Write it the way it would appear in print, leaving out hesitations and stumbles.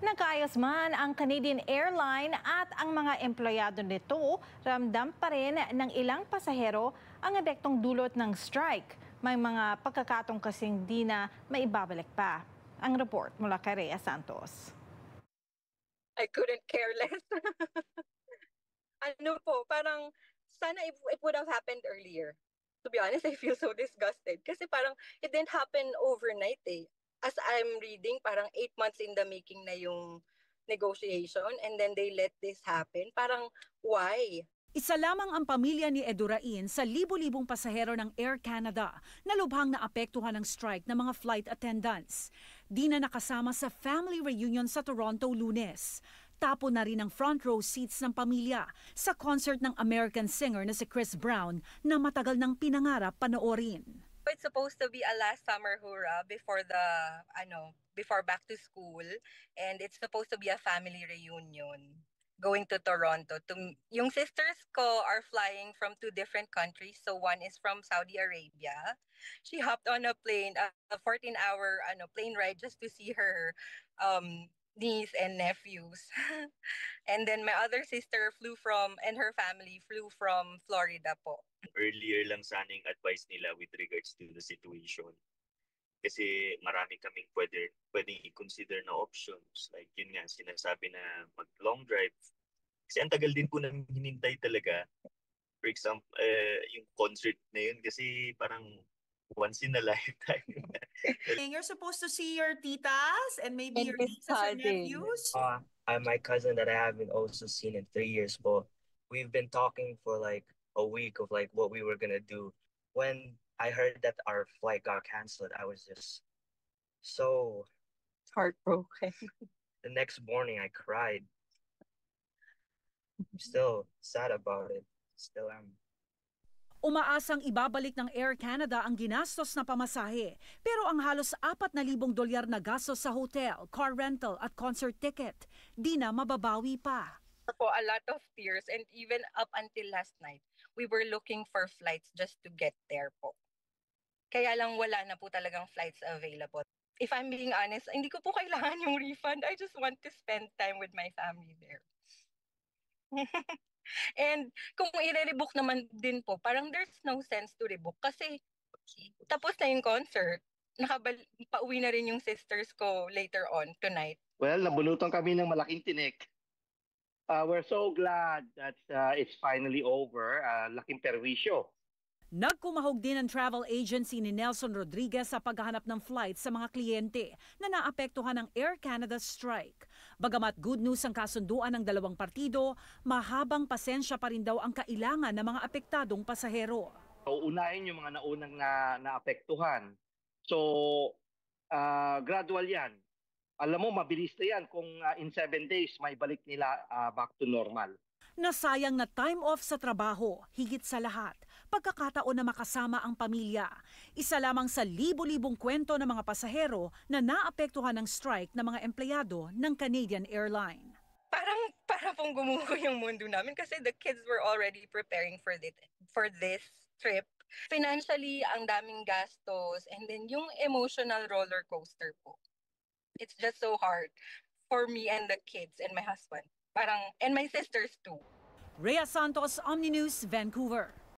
Nagkaayos man ang Canadian Airline at ang mga empleyado nito, ramdam pa rin ng ilang pasahero ang epektong dulot ng strike. May mga pagkakataong kasing di na maibabalik pa. Ang report mula kay Rhea Santos. I couldn't care less. Parang sana it would have happened earlier. To be honest, I feel so disgusted kasi parang it didn't happen overnight eh. As I'm reading, parang 8 months in the making na yung negotiation and then they let this happen. Parang why? Isa lamang ang pamilya ni Edurain sa libo-libong pasahero ng Air Canada na lubhang naapektuhan ng strike ng mga flight attendants. Di na nakasama sa family reunion sa Toronto Lunes. Tapo na rin ang front row seats ng pamilya sa concert ng American singer na si Chris Brown na matagal nang pinangarap panoorin. It's supposed to be a last summer hurrah before before back to school, and it's supposed to be a family reunion going to Toronto. Yung sisters ko are flying from 2 different countries. So one is from Saudi Arabia. She hopped on a plane, a 14-hour plane ride just to see her niece and nephews. And then my other sister and her family flew from Florida po. Earlier lang sana yung advice nila with regards to the situation. Kasi marami kaming pwedeng i-consider na options. Like yun nga, sinasabi na mag-long drive. Kasi ang tagal din po namin hinintay talaga. For example, yung concert na yun kasi parang once in a lifetime. You're supposed to see your titas and maybe your nieces and nephews? My cousin that I haven't also seen in 3 years, but we've been talking for like a week of like what we were gonna do. When I heard that our flight got canceled, I was just so Heartbroken. the next morning I cried. I'm still sad about it. Still am. Umaasang ibabalik ng Air Canada ang ginastos na pamasahe, pero ang halos $4,000 na gastos sa hotel, car rental at concert ticket, di na mababawi pa. Po, a lot of tears, and even up until last night, we were looking for flights just to get there po. Kaya lang wala na po talagang flights available. If I'm being honest, hindi ko po kailangan yung refund. I just want to spend time with my family there. And kung i-rebook naman din po, parang there's no sense to rebook kasi tapos na yung concert. Pauwi na rin yung sisters ko later on tonight. Well, nabunutan kami ng malaking tinik. We're so glad that it's finally over. Laking perwisyo. Nagkumahog din ang travel agency ni Nelson Rodriguez sa paghahanap ng flight sa mga kliyente na naapektuhan ng Air Canada strike. Bagamat good news ang kasunduan ng dalawang partido, mahabang pasensya pa rin daw ang kailangan ng mga apektadong pasahero. Unahin yung mga naunang naapektuhan. So, gradual yan. Alam mo, mabilis na yan kung in 7 days may balik nila back to normal. Nasayang na time off sa trabaho, higit sa lahat, pagkakataon na makasama ang pamilya. Isa lamang sa libo-libong kwento ng mga pasahero na naapektuhan ng strike ng mga empleyado ng Canadian Airline. Para pong gumuho yung mundo namin kasi the kids were already preparing for this trip. Financially, ang daming gastos, and then yung emotional roller coaster po. It's just so hard for me and the kids and my husband. And my sisters too. Rhea Santos, Omni News, Vancouver.